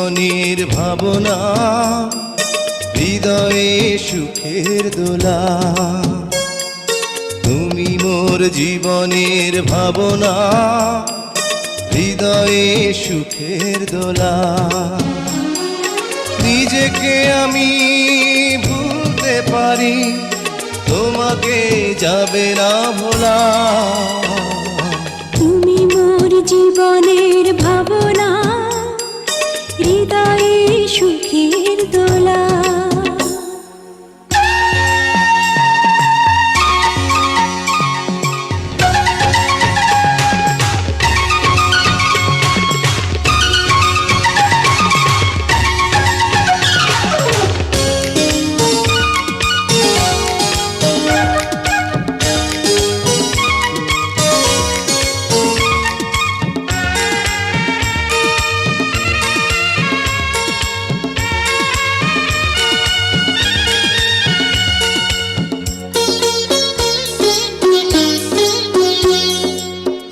জীবনের ভাবনা, হৃদয়ে সুখের দোলা। তুমি মোর জীবনের ভাবনা, হৃদয়ে সুখের দোলা। নিজেকে আমি ভুলতে পারি, তোমাকে যাবে না ভোলা। তুমি মোর জীবনের ভাবনা, হৃদয়ে সুখের দোলা।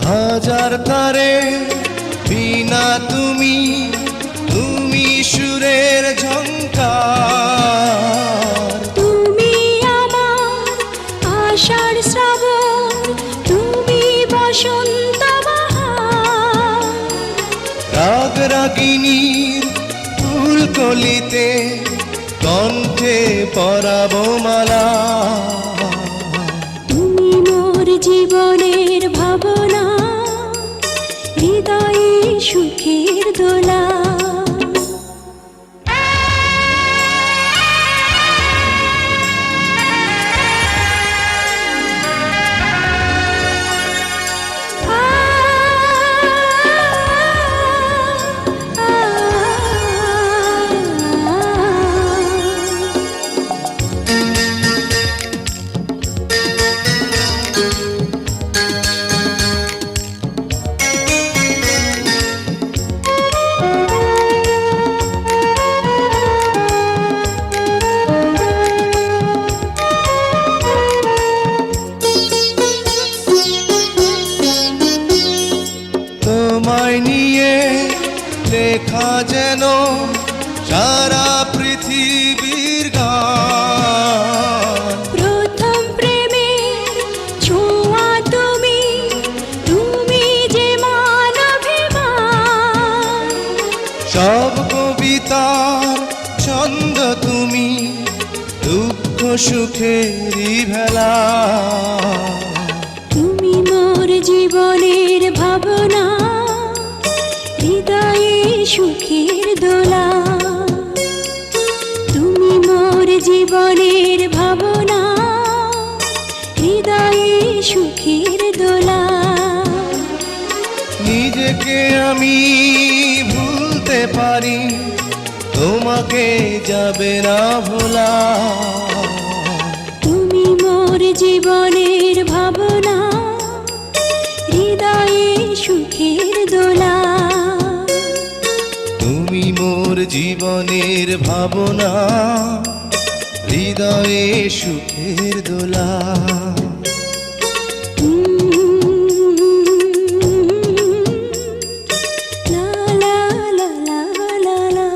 হাজার তারে বিনা তুমি, তুমি সুরের ঝংকার। তুমি আমার আষাঢ় শ্রাবণ, তুমি বসন্ত বাহার। রাগ রাগিনীর ফুলকলিতে কণ্ঠে পরাবো মালা। তুমি মোর জীবনের ভাবনা, হৃদয়ে সুখের দোলা। তোমায় নিয়ে লেখা যেন সারা পৃথিবীর গান। প্রথম প্রেমের ছোঁয়া তুমি, তুমি যে মানবিমান। সব কবিতার ছন্দ তুমি, দুঃখ সুখেরই ভেলা। তুমি মোর জীবনের ভাবনা, হৃদয়ে সুখের দোলা। তুমি মোর জীবনের ভাবনা, হৃদয়ে সুখের দোলা। নিজেকে আমি ভুলতে পারি, তোমাকে যাবে না ভোলা। তুমি মোর জীবনের ভাবনা, হৃদয়ে সুখের দোলা। তুমি মোর জীবনের ভাবনা, হৃদয়ে সুখের দোলা। লা লা লা লা লা লা।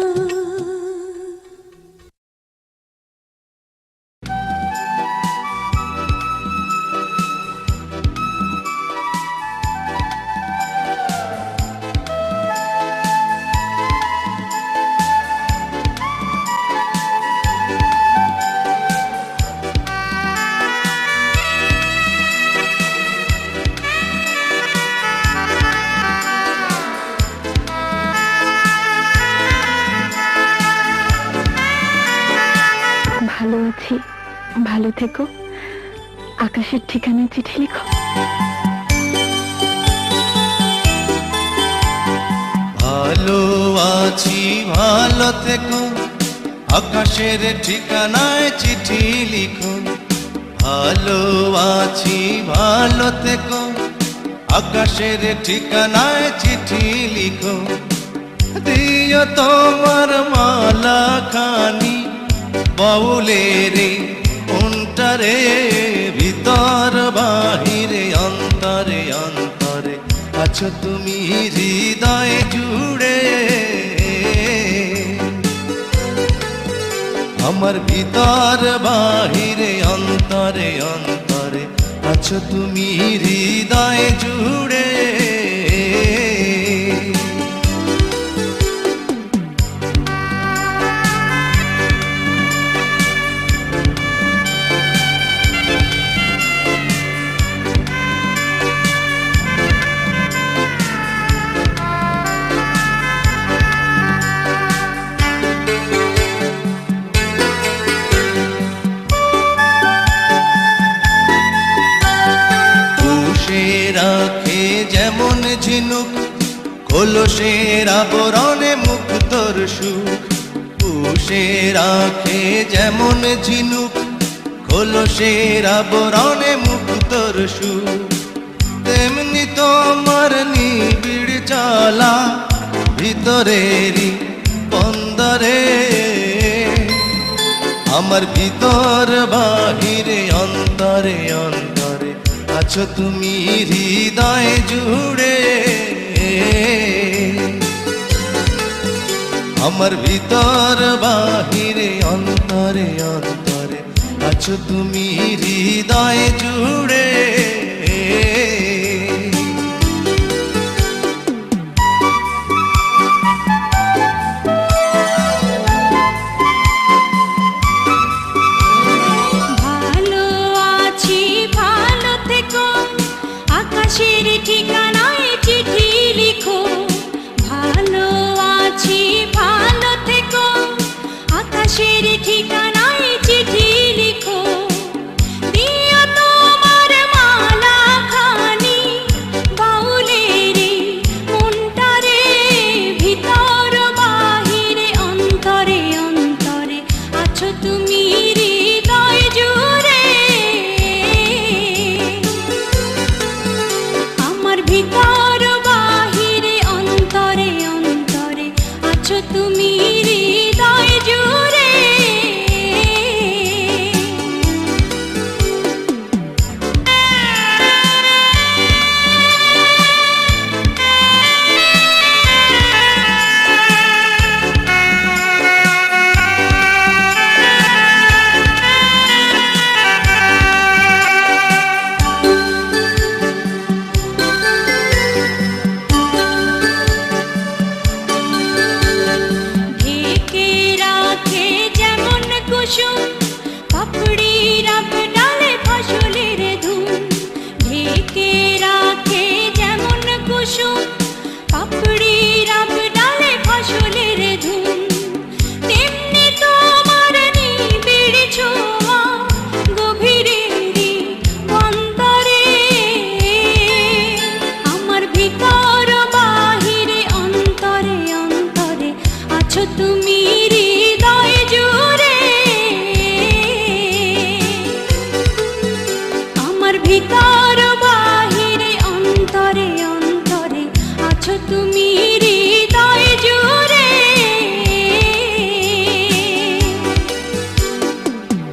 ভালো আছি, ভালো থেকো। আকাশের ঠিকানায় চিঠি লিখো। ভালো আছি, ভালো থেকো, আকাশের ঠিকানায় চিঠি লিখো। ভালো আছি, ভালো থেকো, আকাশের ঠিকানায় চিঠি লিখো। দিও তোমার মালা খানি বাউলের অন্তরে, ভিতর বাহিরে অন্তরে অন্তরে আছো তুমি হৃদয় জুড়ে। আমার ভিতর বাহিরে অন্তরে অন্তরে আছো তুমি হৃদয় জুড়ে। রাখে যেমন ঝিনুক কলসের আবরণে মুক্তর সুখ। পুষে রাখে যেমন ঝিনুক কলসের আবরণে মুক্তর সুখ। তেমনি তোমার নিবিড় চলা ভিতরেরই বন্দরে। আমার ভিতর বাহিরে অন্তরে অন্তরে আছো তুমি হৃদয় জুড়ে। আমার ভিতর বাহিরে অন্তরে অন্তরে আছো তুমি হৃদয় জুড়ে। আকাশের ঠিকানায় চিঠি লিখো, ভালো আছি ভালো থেকো। আকাশের ঠিকানায় চিঠি লিখো, দিও তোমার মালা খানি বাউলের মনটারে। ভিতর বাহিরে অন্তরে অন্তরে আছো তুমি হৃদয় জুড়ে। ভিতর বাহিরে অন্তরে অন্তরে আছো তুমি হৃদয় জুড়ে। পাপড়ি রাব ডালে ফসলের ধুম, ঢেকে রাখে যেমন কুসুম। পাপড়ি রাব ডালে ফসলের ধুম, তেমনি তোমার নিবিড় ছোঁয়া গভীরেরই অন্তরে। আমার ভিতর বাহিরে অন্তরে অন্তরে আছো তুমি হৃদয় জুড়ে। ভিতর বাহিরে অন্তরে অন্তরে আছো তুমি হৃদয় জুড়ে।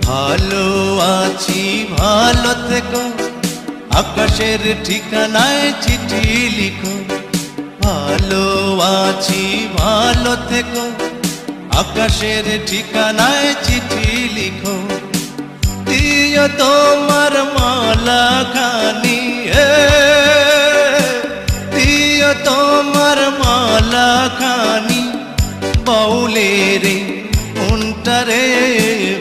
ভালো আছি ভালো থেকো, আকাশের ঠিকানায় চিঠি লিখো। ভালো আছি ভালো থেকো, আকাশের ঠিকানায় চিঠি লিখো। দিও তোমার মালা খানি, দিও তোমার মালা খানি বাউলের মনটারে।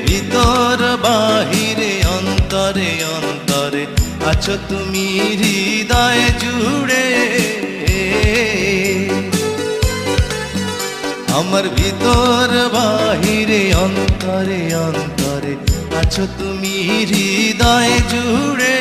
ভিতর বাহিরে অন্তরে অন্তরে আছো তুমি হৃদয় জুড়ে। আমার ভিতর বাহিরে অন্তরে অন্তরে আছো তুমি হৃদয় জুড়ে।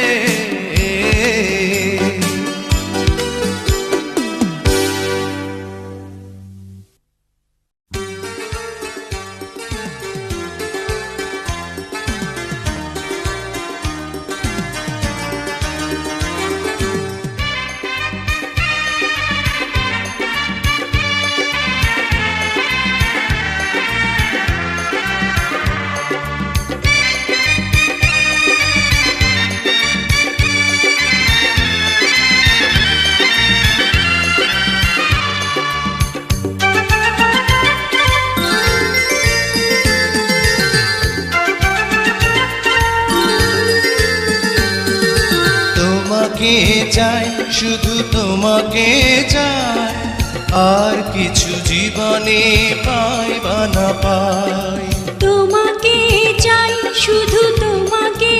তোমাকে চাই, শুধু তোমাকে চাই, আর কিছু জীবনে পাই বা না পাই। তোমাকে চাই, শুধু তোমাকে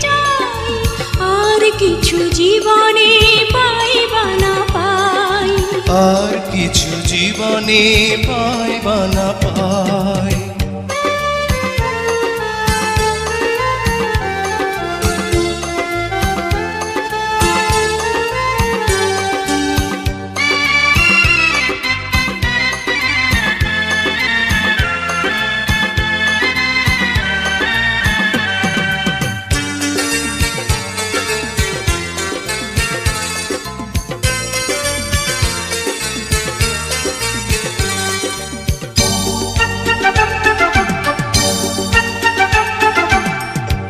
চাই, আর কিছু জীবনে পাই বা না পাই। আর কিছু জীবনে পাই বা না পাই।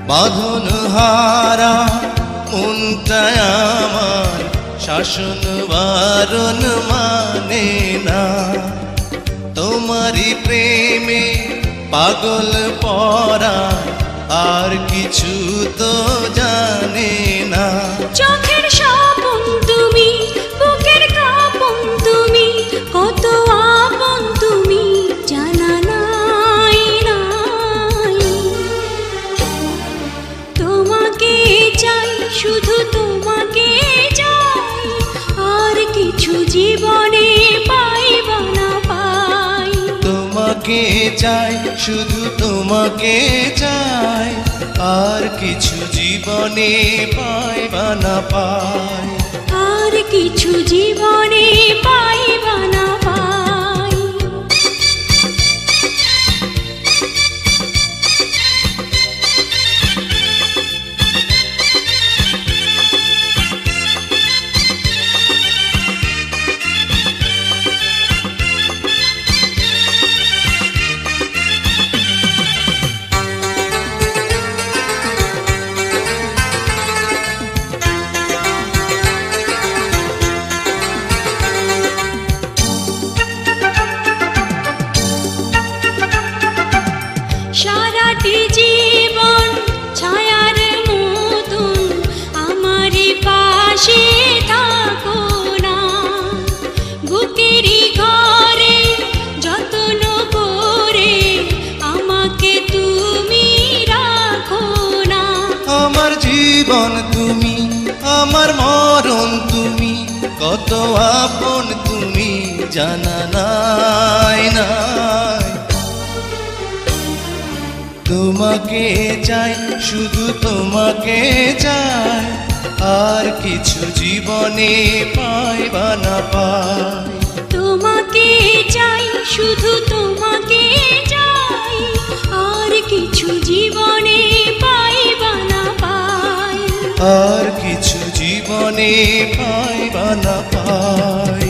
বাঁধন হারা মনটায় আমার শাসন বারণ মানে না। তোমারই প্রেমে পাগল পরা, আর কিছু তো জানে না। চোখের স্বপন তুমি, বুকের কাঁপন তুমি, কত আপন তুমি জানা নাই নাই। তোমাকে চাই, শুধু তোমাকে চাই, আর কিছু জীবনে পাই বা না পাই। তোমাকে চাই, শুধু তোমাকে চাই, আর কিছু জীবনে পাই বা না পাই। আর কিছু জীবনে পাই বা না পাই। সারাটি জীবন ছায়ার মতন আমারই পাশে থাকো না। বুকেরই ঘরে যত্ন করে আমাকে তুমি রাখো না। আমার জীবন তুমি, আমার মরণ তুমি, কত আপন তুমি জানা নাই নাই। তোমাকে চাই, শুধু তোমাকে চাই, আর কিছু জীবনে পাই বা না পাই। তোমাকে চাই, শুধু তোমাকে চাই, আর কিছু জীবনে পাই বা না পাই। আর কিছু জীবনে পাই বা না পাই।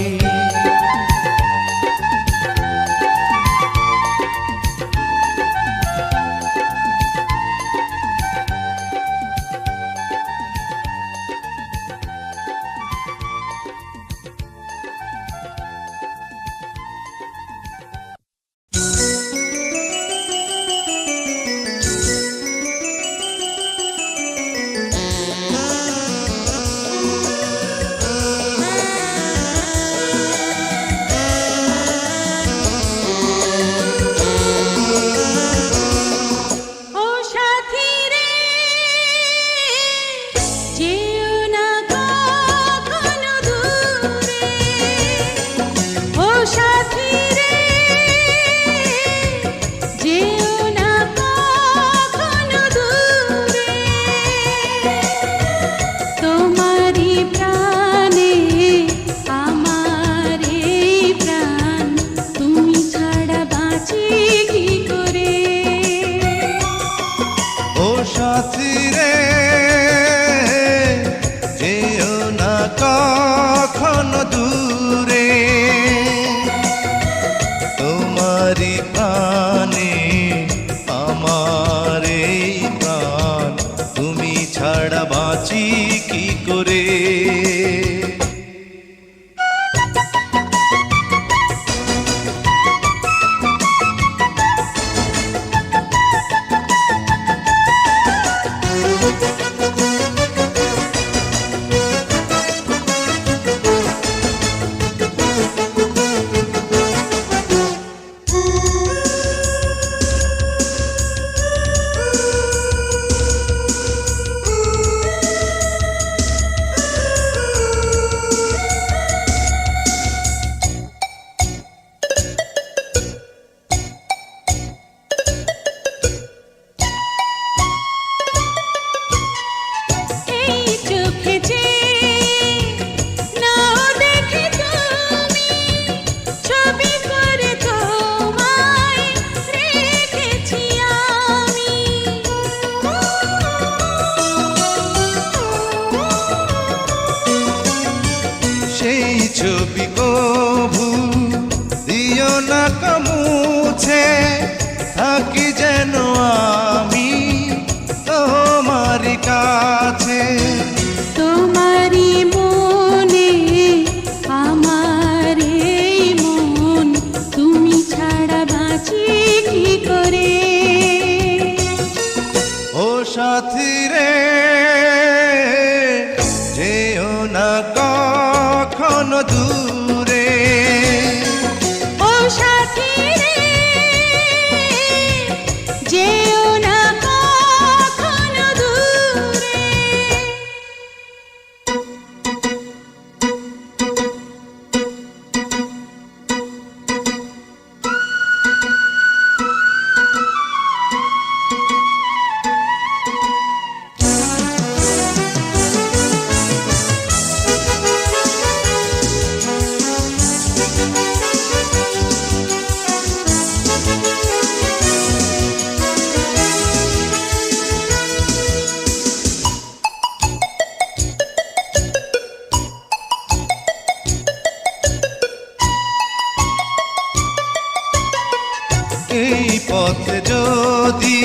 যদি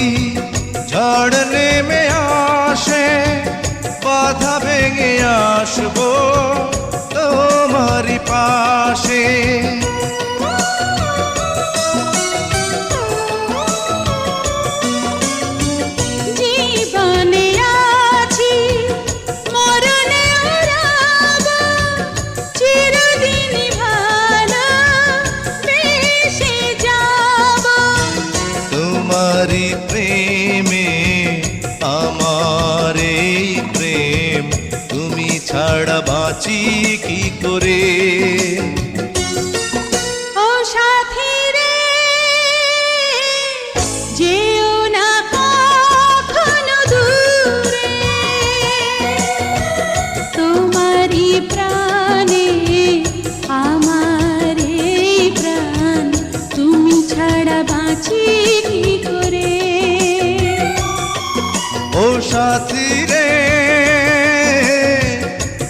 ঝড় নেমে আসে, বাধা ভেঙে আসবো তোমারই পাশে। জীবনে আছি মরণে রব, চিরদিন ভালো বেসে যাব। তোমারই প্রেমে আমার এই প্রেম, তুমি ছাড়া বাঁচি কি করে। ও সাথী রে, যেও না কখনো দূরে, তোমারই প্রাণে আমার এই প্রাণ, তুমি ছাড়া বাঁচি কি করে। ও সাথী রে,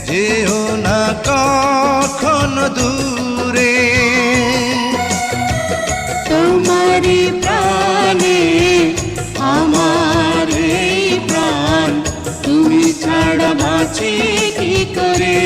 যেও না কখনো দূরে, তোমারই প্রাণে আমার এই প্রাণ, তুমি ছাড়া বাঁচি কি করে।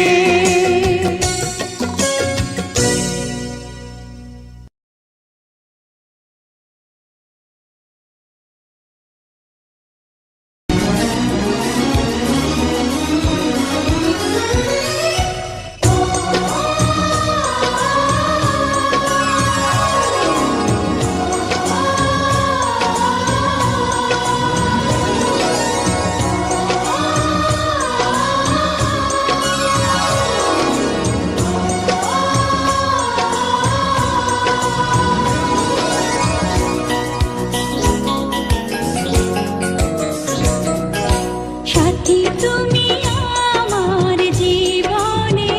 সাথী তুমি আমার জীবনে,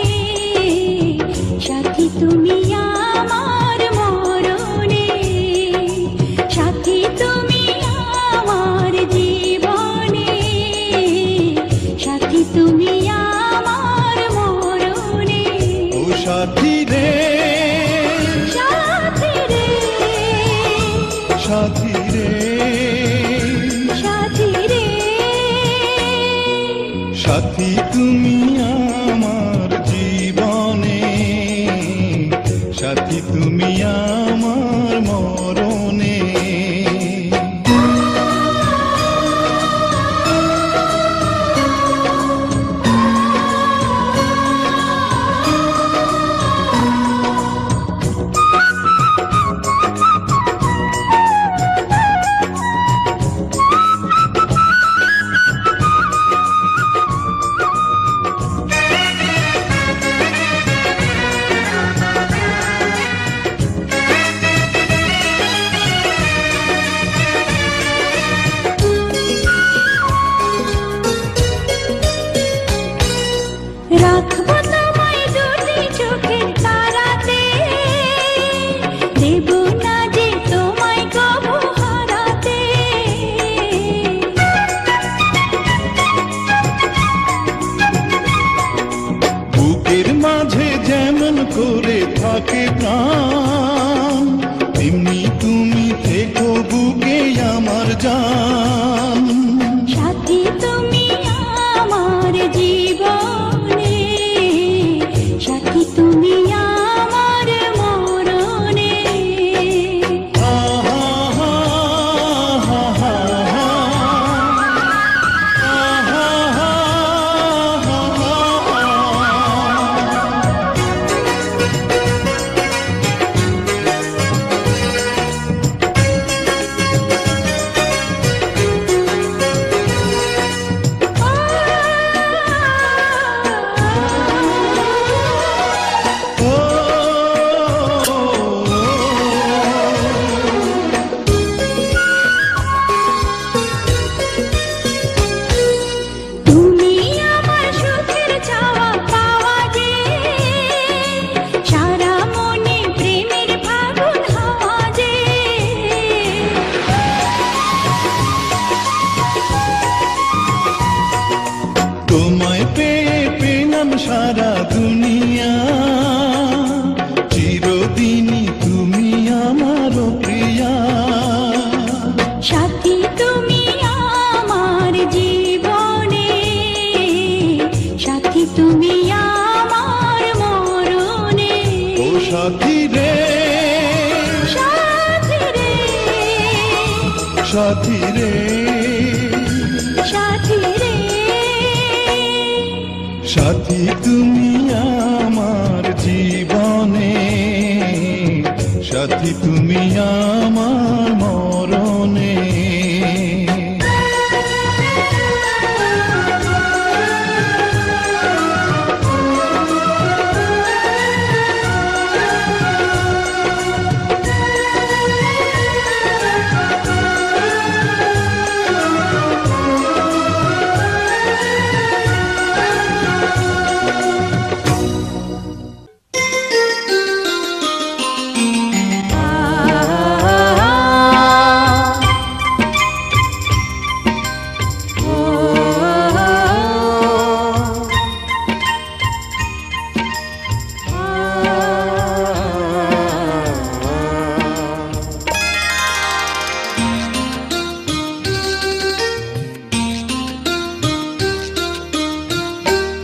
সাথী তুমি আমার মরণে, সাথী তুমি আমার জীবনে, সাথী তুমি আমার মরণে। ও সাথী রে, সাথী রে, সাথী রে, সাথী রে, সাথী তুমি আমার জীবনে, সাথী তুমি আমার মরণে। রাখবো তোমায় দুটি চোখের তারাতে, দেব না যে তোমায় কবু হারাতে। বুকের মাঝে যেমন করে থাকে প্রাণ, তেমনি তুমি থেকো বুকে আমার জান। সাথী তুমি আমার জীবনে, সাথী তুমি আমার মরণে। সারা দুনিয়া চিরদিনই তুমি আমার প্রিয়া। সাথী রে, সাথী রে, সাথী তুমি আমার জীবনে, সাথী তুমি আমার মরণে।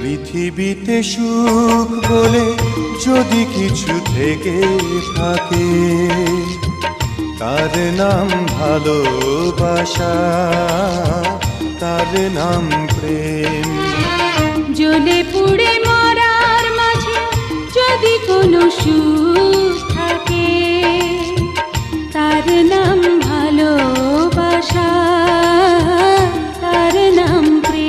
পৃথিবীতে সুখ বলে যদি কিছু থেকে থাকে, তার নাম ভালোবাসা, তার নাম প্রেম। জ্বলে পুড়ে মরার মাঝে যদি কোনো সুখ থাকে, তার নাম ভালোবাসা, তার নাম প্রেম।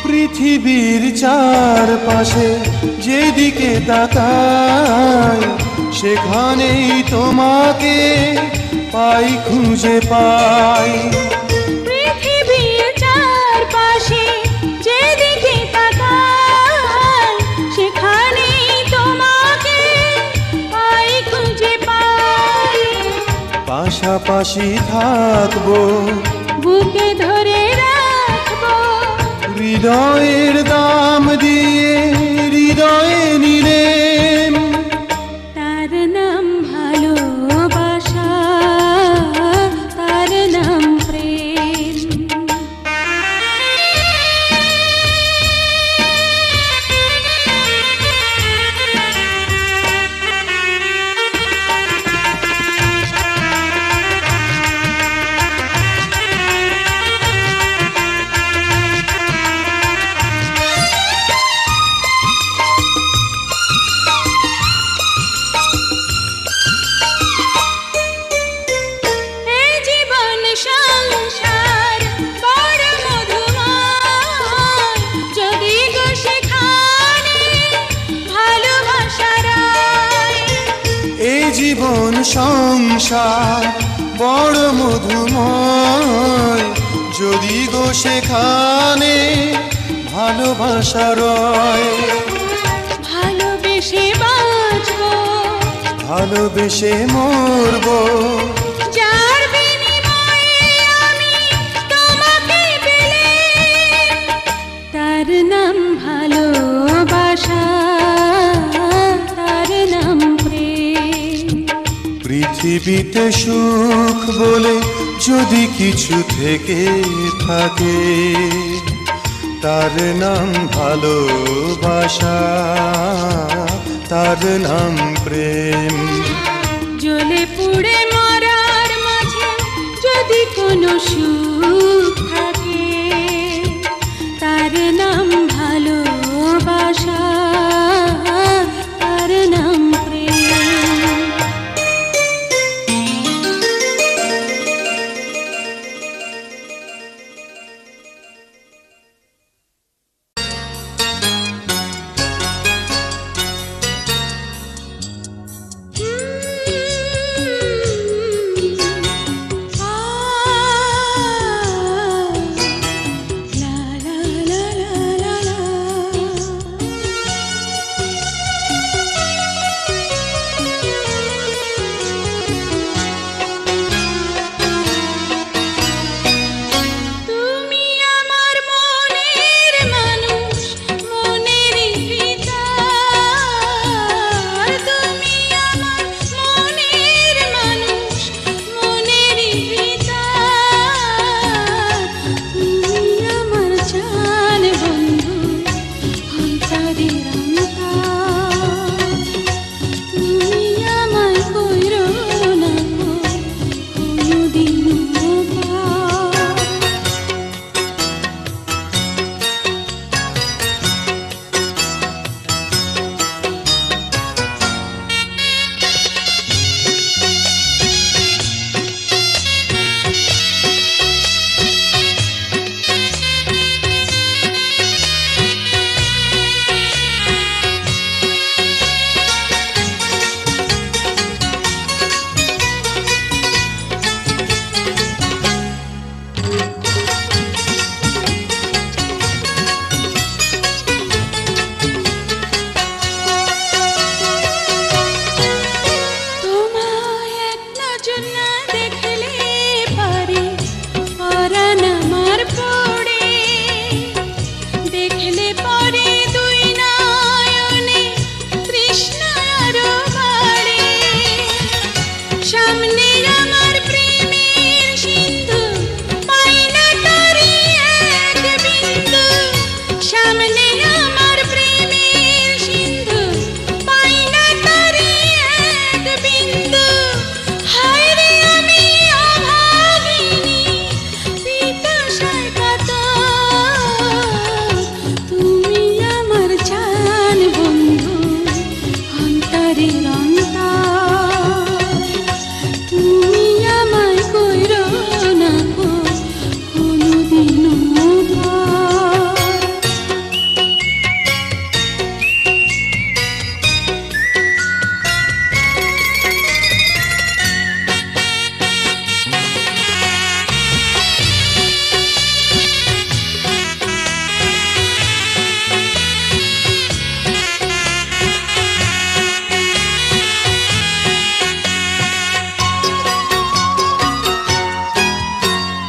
পৃথিবীর চারপাশে যেদিকে তাকাই, সেখানেই তোমাকে পাই, খুঁজে পাই। পৃথিবীর চারপাশে যেদিকে তাকাই, সেখানেই তোমাকে পাই, খুঁজে পাই। পাশাপাশি থাকবো, বুকে ধরে রাখবো, হৃদয়ের দাম দিয়ে হৃদয়ে নিলেন। তার নাম ভালোবাসা, তার নাম প্রেম। এই জীবন সংসার বড় মধুময়, যদি গো সেখানে ভালোবাসার আয়। এই জীবন সংসার বড় মধুময়, যদি গো সেখানে ভালোবাসা রয়। ভালোবেসে বাঁচবো, ভালোবেসে মরবো, যার বিনিময়ে আমি তোমাকে পেলাম, তার নাম ভালোবাসা, তার নাম প্রেম। পৃথিবীতে সুখ বলে যদি কিছু থেকে থাকে, তার নাম ভালোবাসা, তার নাম প্রেম। জ্বলে পুড়ে মরার মাঝে যদি কোনো সুখ থাকে, তার নাম ভালোবাসা, তার নাম প্রেম। অন্তরের অন্তর তুমি আমায় কইরো না কো কোনোদিনও পর।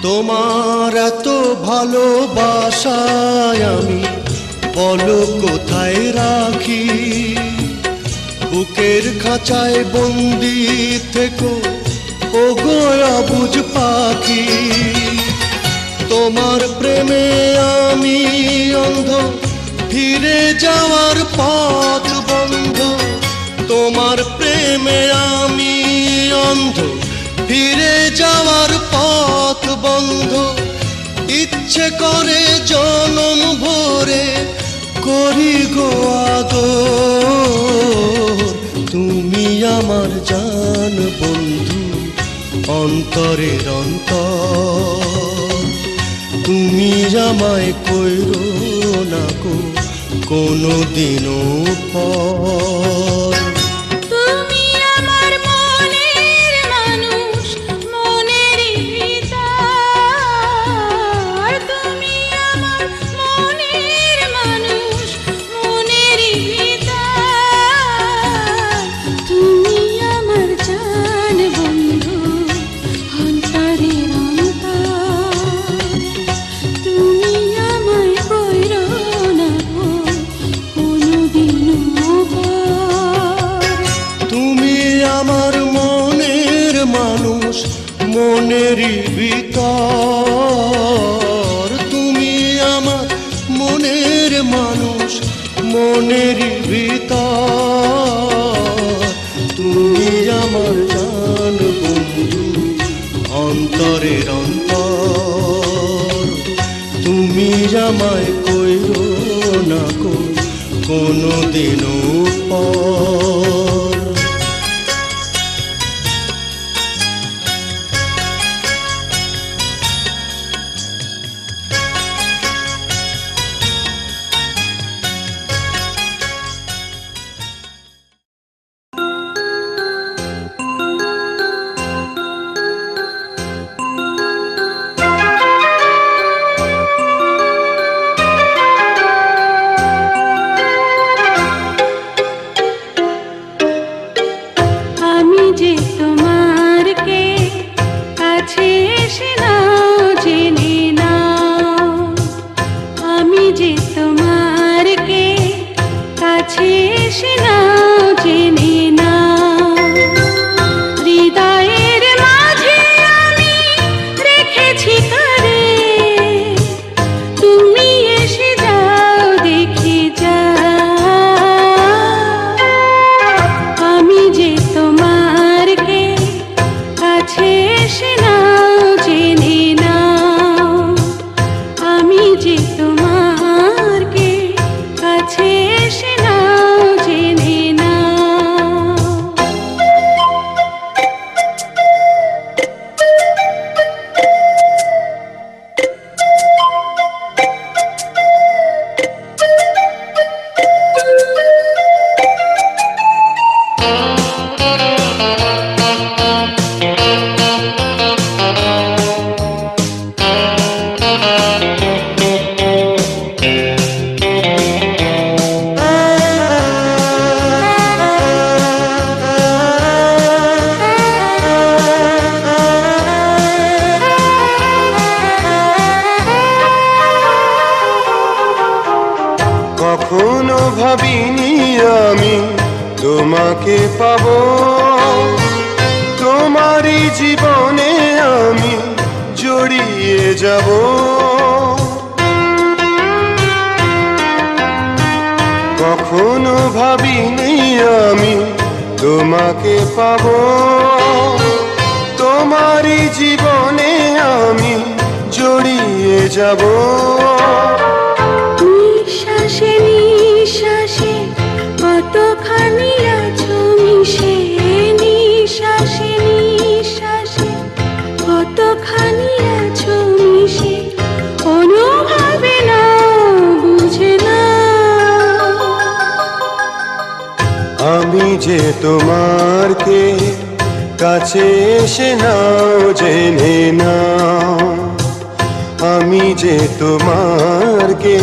তোমার এত ভালোবাসায় আমি বলো কোথায় রাখি, বুকের খাঁচায় বন্দি থেকো ও গোয়া বুঝ পাখি। তোমার প্রেমে আমি অন্ধ, ফিরে যাওয়ার পথ বন্ধ। তোমার প্রেমে আমি অন্ধ, ফিরে যাওয়ার পথ বন্ধ। ইচ্ছে করে জনম ভরে করি গো আদর। তুমি আমার জান বন্ধু, অন্তরের অন্তর। তুমি আমায় কইরো না কো কোনোদিনও পর। তুমি আমার মনের মানুষ, মনেরই ভিতর। তুমি আমার মনের মানুষ, মনেরই ভিতর। তুমি আমার জান বন্ধু, অন্তরের অন্তর। তুমি আমায় কইরো না কো কোনোদিনও পর। তুমি আমার মনের মানুষ, মনেরই ভিতর। তুমি আমার মনের মানুষ, মনেরই ভিতর। তুমি আমার জান বন্ধু, অন্তরের অন্তর। তুমি আমায় কইরো না কো কোনোদিনও পর। আমি যে তোমার কে কাছে এসে নাও জেনে নাও। আমি যে তোমার কে কাছে এসে নাও জেনে নাও। হৃদয়ের মাঝে আমি রেখেছি কারে, তুমি এসে যাও দেখে যাও। আমি যে তোমার কে কাছে এসে নাও জেনে নাও। আমি যে তোমার কে কাছে এসে নাও জেনে নাও। কখনো ভাবিনি আমি তোমাকে পাবো, তোমারই জীবনে আমি জড়িয়ে যাব। কখনো ভাবিনি আমি তোমাকে পাবো, তোমারই জীবনে আমি জড়িয়ে যাব। নিঃশ্বাসে নিঃশ্বাসে কতখানি আছো আমি যে তোমার কে কাছে এসে নাও জেনে নাও, আমি যে তোমার কে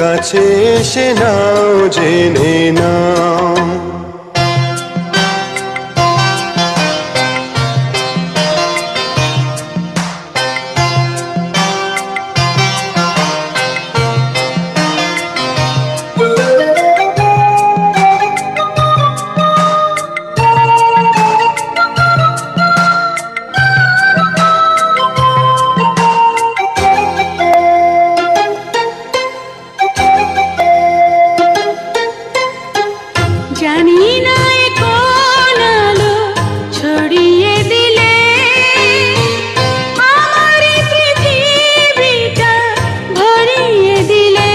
কাছে এসে নাও জেনে নাও। জানি না এ কোন আলো ছড়িয়ে দিলে আমার এই পৃথিবীটা ভরিয়ে দিলে।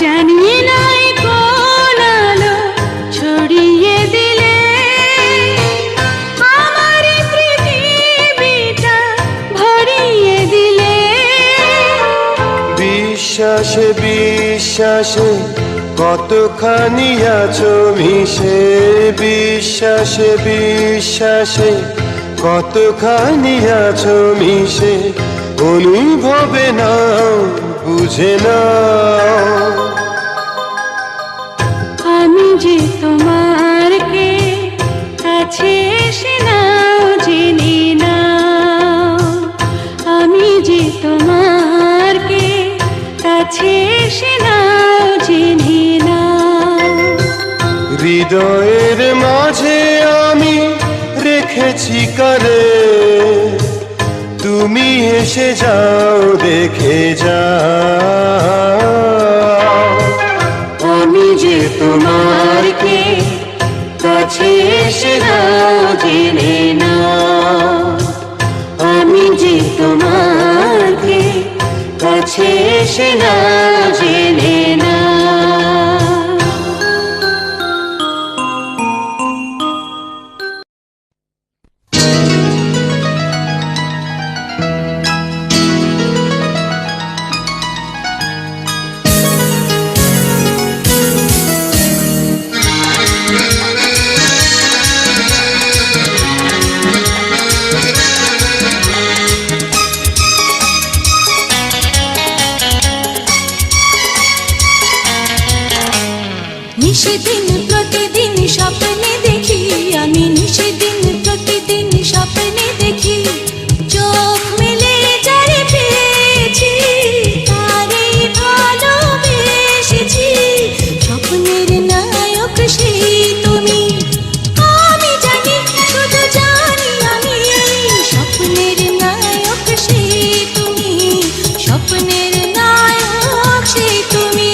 জানি না এ কোন আলো ছড়িয়ে দিলে আমার এই পৃথিবীটা ভরিয়ে দিলে। বিশ্বাসে বিশ্বাসে কতখানি আছো মিশে, বিশ্বাসে বিশ্বাসে কতখানি আছো মিশে, অনুভবে নাও বুঝে নাও। আমি যে তোমার কে কাছে এসে নাও জেনে নাও, আমি যে তোমার কে কাছে এসে নাও জেনে নাও। হৃদয়ের মাঝে আমি রেখেছি কারে, তুমি এসে যাও দেখে যাও। আমি যে তোমার কে কাছে এসে নাও জেনে নাও, আমি যে তোমার কে কাছে এসে নাও জেনে নাও। নিশিদিন প্রতিদিন স্বপ্নে দেখি, আমি নিশিদিন প্রতিদিন স্বপ্নে দেখি, চোখ মেলে যারে পেয়েছি তারে ভালোবেসেছি। স্বপ্নের নায়ক সেই তুমি, আমি জানি শুধু জানি আমি, স্বপ্নের নায়ক সেই তুমি, স্বপ্নের নায়ক সেই তুমি।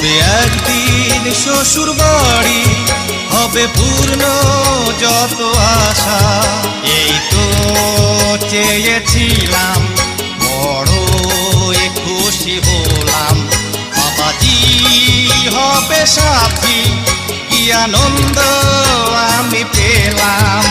তবে একদিন শ্বশুর বাড়ি হবে পূর্ণ যত আশা। এই তো চেয়েছিলাম, বড় খুশি হলাম, বাবাজি হবে সাথী, কি আনন্দ আমি পেলাম।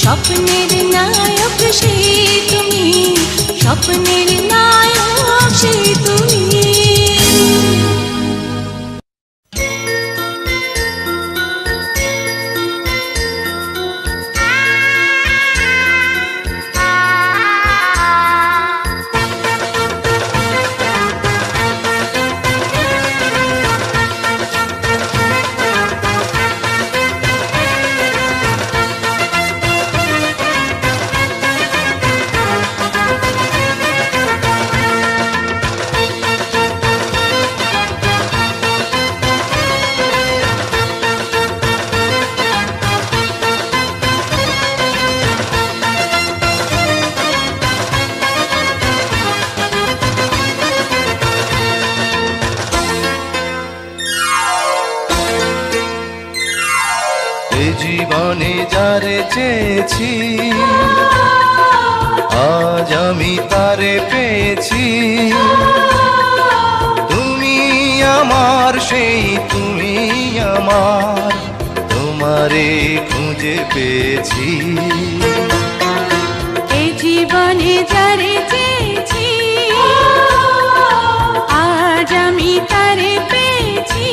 স্বপ্নের নায়ক সেই তুমি, স্বপ্নের নায়ক সেই তুমি। জীবনে যারে চেয়েছি আজ আমি তারে পেয়েছি। তুমি আমার সেই তুমি আমার, তোমারে খুঁজে পেয়েছি। এই জীবনে যারে চেয়েছি আজ আমি তারে পেয়েছি।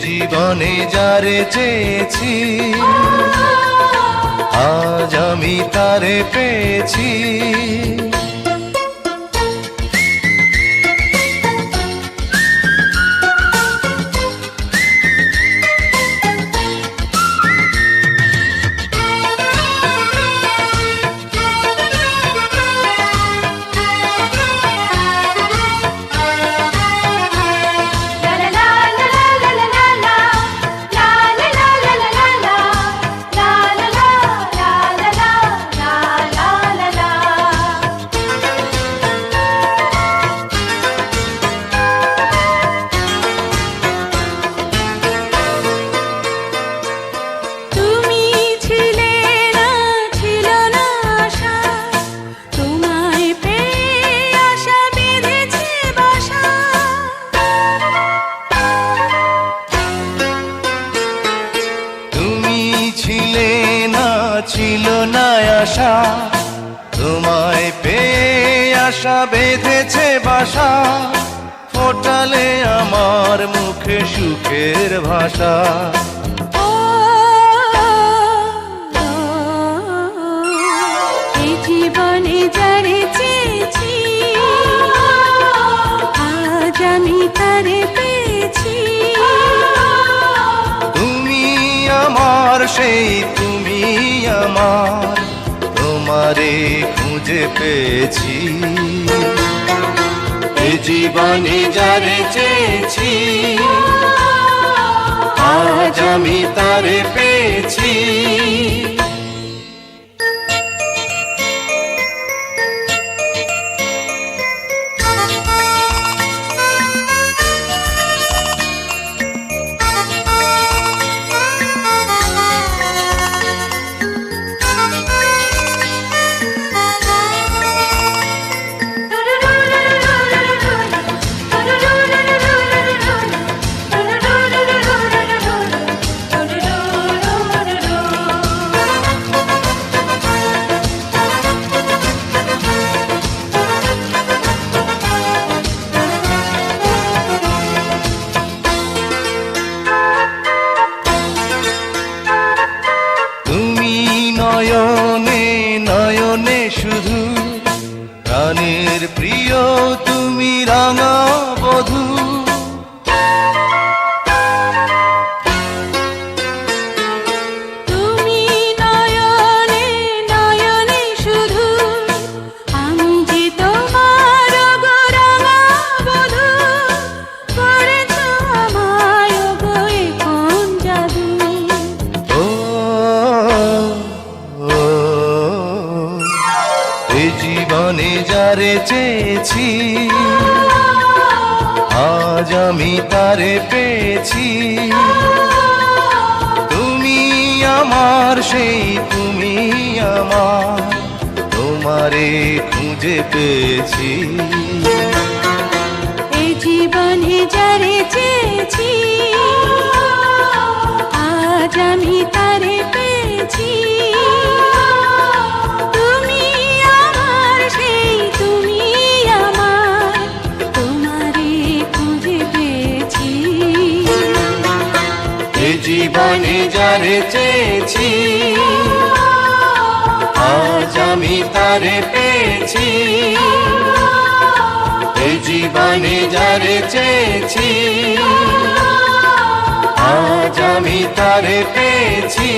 জীবনে যারে চেয়েছি আজ আমি তারে পেয়েছি। ছিল না আশা, তোমায় পেয়ে আশা বেঁধেছে বাসা, ফোটালে আমার মুখে সুখের ভাষা। এই জীবনে যারে চেয়েছি খুঁজে পেয়েছি এ জীবনে যারে চেয়েছি আজ আমি তারে পেয়েছি। তুমি নয়নে নয়নে শুধু প্রাণের প্রিয় তুমি রাঙা বধূ তুমি নয়নে নয়নে শুধু আমি যে তোমার গো রাঙা বধূ করেছ আমায় গো এ কোন জাদু ও ও, এ জীবনে যারে চেয়েছি আজ আমি তারে পেয়েছি তুমি আমার সেই তুমি আমার তোমারে খুঁজে পেয়েছি এই জীবনে যারে চেয়েছি আজ আমি তারে পেয়েছি তুমি আমার সেই তুমি আমার তোমারে খুঁজে পেয়েছি এ জীবনে যারে চেয়েছি আজ আমি তারে পেয়েছি এ জীবনে যারে চেয়েছি আজ আমি তারে পেয়েছি।